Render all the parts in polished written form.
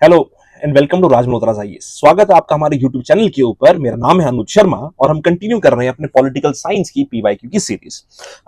Hello and welcome to Raj Malhotra's IAS. स्वागत है आपका हमारे यूट्यूब चैनल के ऊपर। मेरा नाम है अनुज शर्मा और हम कंटिन्यू कर रहे हैं अपने पॉलिटिकल साइंस की पीवाईक्यू की सीरीज।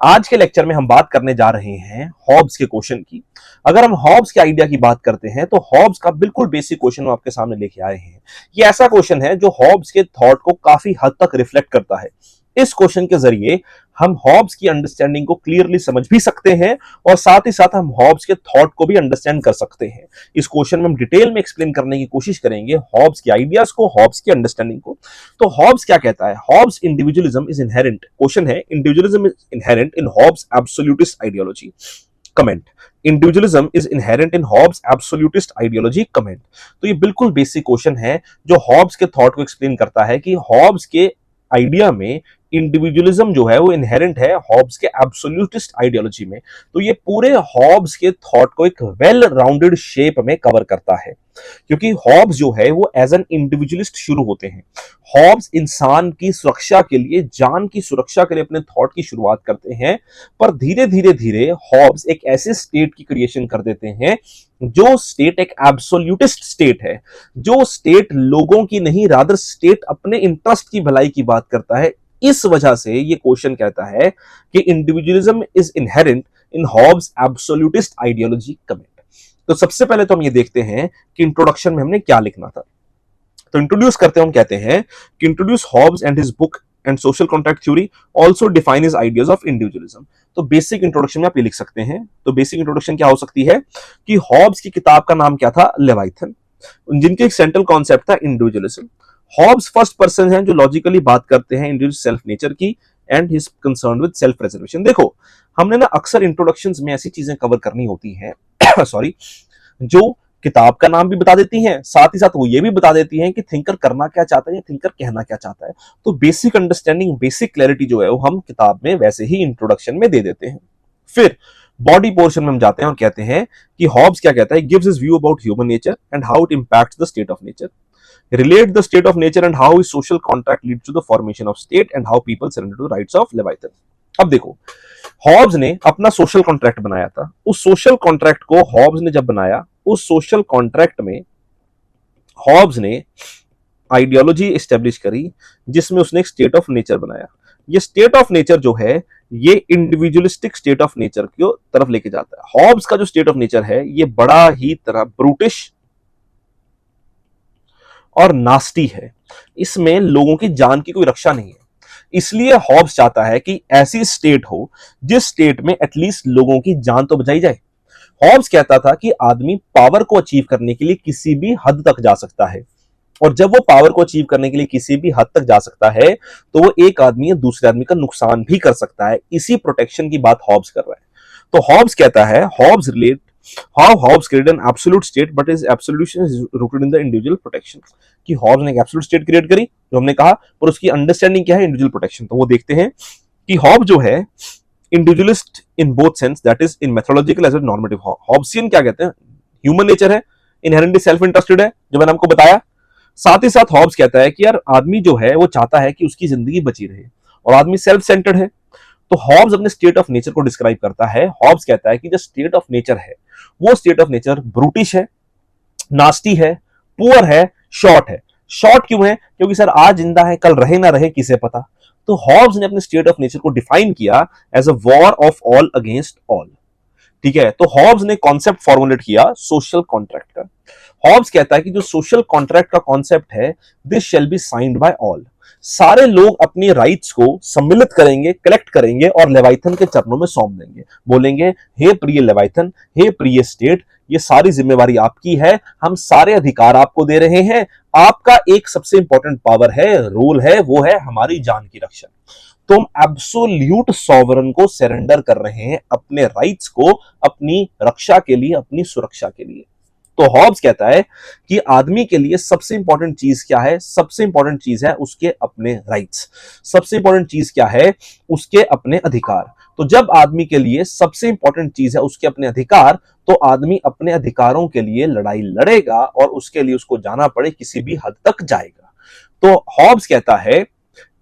आज के लेक्चर में हम बात करने जा रहे हैं हॉब्स के क्वेश्चन की। अगर हम हॉब्स के आइडिया की बात करते हैं तो हॉब्स का बिल्कुल बेसिक क्वेश्चन हम आपके सामने लेके आए हैं। ये ऐसा क्वेश्चन है जो हॉब्स के थॉट को काफी हद तक रिफ्लेक्ट करता है। इस क्वेश्चन के जरिए हम हॉब्स की अंडरस्टैंडिंग को क्लियरली समझ भी सकते हैं और साथ ही साथ हम हॉब्स के थॉट को भी अंडरस्टैंड कर सकते हैं। इस क्वेश्चन में हम डिटेल में एक्सप्लेन करने की कोशिश करेंगे हॉब्स के आइडियाज को, हॉब्स की अंडरस्टैंडिंग को। तो हॉब्स क्या कहता है? Hobbes individualism is inherent, question है individualism is inherent in Hobbes absolutist ideology. Comment, individualism is inherent in Hobbes absolutist ideology. Comment. तो ये बिल्कुल बेसिक क्वेश्चन है जो हॉब्स के थॉट को एक्सप्लेन करता है कि हॉब्स के आइडिया में इंडिविजुअलिज्म जो है वो इनहेरेंट है हॉब्स के एब्सोल्यूटिस्ट आइडियोलॉजी में। तो ये पूरे हॉब्स के थॉट को एक वेल राउंडेड शेप में कवर करता है, क्योंकि हॉब्स जो है वो एज एन इंडिविजुअलिस्ट शुरू होते हैं। हॉब्स इंसान की सुरक्षा के लिए, जान की सुरक्षा के लिए अपने थॉट की शुरुआत करते हैं, पर धीरे धीरे धीरे हॉब्स एक ऐसे स्टेट की क्रिएशन कर देते हैं जो स्टेट एक एब्सोल्यूटिस्ट स्टेट है, जो स्टेट लोगों की नहीं, रादर स्टेट अपने इंटरेस्ट की भलाई की बात करता है। इस वजह से ये क्वेश्चन कहता है कि individualism is inherent in Hobbes absolutist ideology. Comment. तो सबसे पहले तो हम ये देखते हैं कि इंट्रोडक्शन में हमने क्या लिखना था। तो इंट्रोड्यूस करते हैं, हम कहते हैं कि introduce Hobbes and his book and social contract theory also define his ideas of individualism. तो बेसिक इंट्रोडक्शन में आप ये लिख सकते हैं। तो बेसिक इंट्रोडक्शन क्या हो सकती है कि हॉब्स की किताब का नाम क्या था? लेवाइथन, जिनके एक सेंट्रल कॉन्सेप्ट था इंडिविजुअलिज्म। हॉब्स फर्स्ट पर्सन हैं जो लॉजिकली बात करते हैं इंडिविजुअल सेल्फ नेचर की and his concern with self preservation. देखो, हमने ना अक्सर इंट्रोडक्शंस में ऐसी चीजें कवर करनी होती हैं सॉरी, जो किताब का नाम भी बता देती हैं, साथ ही साथ वो ये भी बता देती हैं कि थिंकर करना क्या चाहता है या थिंकर कहना क्या चाहता है। तो बेसिक अंडरस्टैंडिंग, बेसिक क्लैरिटी जो है वो हम किताब में वैसे ही इंट्रोडक्शन में दे देते हैं। फिर बॉडी पोर्शन में हम जाते हैं और कहते हैं कि हॉब्स क्या कहता है, gives his view about human nature and how it impacts the state of nature, relate the state of nature and how his social contract leads to the formation of state and how people surrender to the rights of Leviathan। अब देखो, Hobbs ने अपना social contract बनाया था। उस social contract को Hobbs ने जब बनाया, उस सोशल कॉन्ट्रैक्ट में हॉब्स ने आइडियोलॉजी एस्टेब्लिश करी जिसमें उसने एक स्टेट ऑफ नेचर बनाया। ये स्टेट ऑफ नेचर जो है ये इंडिविजुअलिस्टिक स्टेट ऑफ नेचर की तरफ लेके जाता है। हॉब्स का जो स्टेट ऑफ नेचर है ये बड़ा ही तरह ब्रूटिश और नास्टी है, इसमें लोगों की जान की कोई रक्षा नहीं है। इसलिए हॉब्स चाहता है कि ऐसी स्टेट हो जिस स्टेट में एटलीस्ट लोगों की जान तो बचाई जाए। हॉब्स कहता था कि आदमी पावर को अचीव करने के लिए किसी भी हद तक जा सकता है, और जब वो पावर को अचीव करने के लिए किसी भी हद तक जा सकता है तो वो एक आदमी या दूसरे आदमी का नुकसान भी कर सकता है। इसी प्रोटेक्शन की बात हॉब्स कर रहा है। तो हॉब्स कहता है, Hobbes relate how Hobbes created an absolute state but his absolution is rooted in the individual protection। कि हॉब्स ने एक एब्सोल्यूट स्टेट क्रिएट करी जो हमने कहा, पर उसकी अंडरस्टैंडिंग क्या है? Individual protection. तो वो देखते हैं कि हॉब जो है individualist in both sense, that is in methodological as well normative. Hobbesian क्या कहते हैं? ह्यूमन नेचर है, इनहेरेंटली सेल्फ इंटरेस्टेड है, जो मैंने आपको बताया। साथ ही साथ हॉब्स कहता है कि यार आदमी जो है वो चाहता है कि उसकी जिंदगी बची रहे, और आदमी सेल्फ सेंटर्ड है। तो हॉब्स अपने स्टेट ऑफ नेचर को डिस्क्राइब करता है। हॉब्स कहता है कि जो स्टेट ऑफ नेचर है वो स्टेट ऑफ नेचर ब्रूटिश है, नास्टी है, पुअर है, शॉर्ट है। शॉर्ट क्यों है? क्योंकि सर आज जिंदा है, कल रहे ना रहे किसे पता। तो हॉब्स ने अपने स्टेट ऑफ नेचर को डिफाइन किया as a war of all against all. ठीक है, तो हॉब्स ने कॉन्सेप्ट फॉर्मुलेट किया सोशल कॉन्ट्रैक्ट का। हॉब्स कहता है कि जो सोशल कॉन्ट्रैक्ट का कॉन्सेप्ट है, this shall be signed by all. सारे लोग अपनी राइट्स को सम्मिलित करेंगे, कलेक्ट करेंगे और लेवाइथन के चरणों में सौंप देंगे। बोलेंगे, हे प्रिय लेवाइथन, हे प्रिय स्टेट, ये सारी जिम्मेवारी आपकी है, हम सारे अधिकार आपको दे रहे हैं। आपका एक सबसे इंपॉर्टेंट पावर है, रोल है, वो है हमारी जान की रक्षा। तो हम एब्सोल्यूट सॉवरन को सरेंडर कर रहे हैं अपने राइट्स को, अपनी रक्षा के लिए, अपनी सुरक्षा के लिए। तो हॉब्स कहता है कि आदमी के लिए सबसे इंपॉर्टेंट चीज क्या है? सबसे इंपॉर्टेंट चीज है उसके अपने राइट्स। सबसे इंपॉर्टेंट चीज क्या है? उसके अपने अधिकार। तो जब आदमी के लिए सबसे इंपॉर्टेंट चीज है उसके अपने अधिकार, तो आदमी अपने अधिकारों के लिए लड़ाई लड़ेगा और उसके लिए उसको जाना पड़े किसी भी हद तक जाएगा। तो हॉब्स कहता है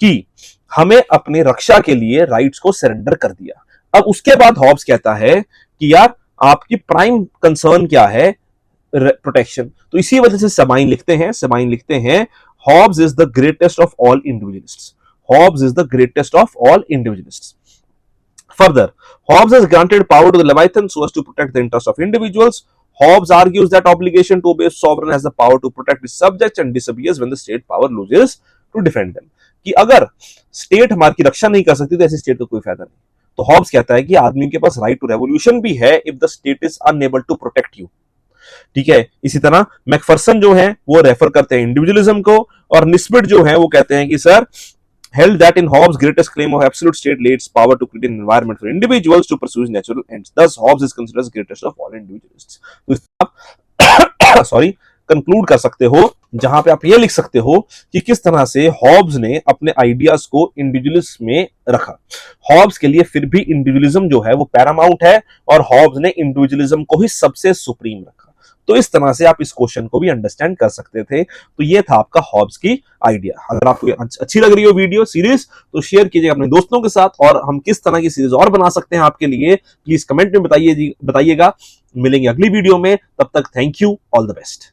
कि हमें अपने रक्षा के लिए राइट्स को सरेंडर कर दिया। अब उसके बाद हॉब्स कहता है कि यार आपकी प्राइम कंसर्न क्या है? प्रोटेक्शन। तो इसी वजह से Sabine लिखते हैं Hobbes is the greatest of all individualists. Hobbes is the greatest of all individualists. Further, Hobbes has granted power to the Leviathan so as to protect the interests of individuals. Hobbes argues that obligation to obey sovereign has the power to protect its subjects and disappears when the state power loses to defend them. कि अगर state हमारी रक्षा नहीं कर सकती तो ऐसी state का कोई फायदा नहीं। तो हॉब्स कहता है कि आदमी के पास राइट टू रेवोल्यूशन भी है if the state is unable to protect you. ठीक है, इसी तरह मैकफरसन जो है वो रेफर करते हैं इंडिविजुअलिज्म को, और निस्बिट जो है वो कहते हैं कि sir held that in Hobbes' greatest claim of absolute state lay its power to create an environment for individuals to pursue natural ends. Thus, Hobbes is considered as greatest of all individualists. तो आप sorry conclude कर सकते हो, जहां पे आप ये लिख सकते हो कि किस तरह से हॉब्स ने अपने आइडियाज को इंडिविजुअलिज्म में रखा। हॉब्स के लिए फिर भी इंडिविजुअलिज्म जो है वो पैरामाउंट है, और हॉब्स ने इंडिविजुअलिज्म को ही सबसे सुप्रीम रखा। तो इस तरह से आप इस क्वेश्चन को भी अंडरस्टैंड कर सकते थे। तो ये था आपका हॉब्स की आइडिया। अगर आपको अच्छी लग रही हो वीडियो सीरीज तो शेयर कीजिए अपने दोस्तों के साथ, और हम किस तरह की सीरीज और बना सकते हैं आपके लिए प्लीज कमेंट में बताइएगा। मिलेंगे अगली वीडियो में, तब तक thank you, all the best.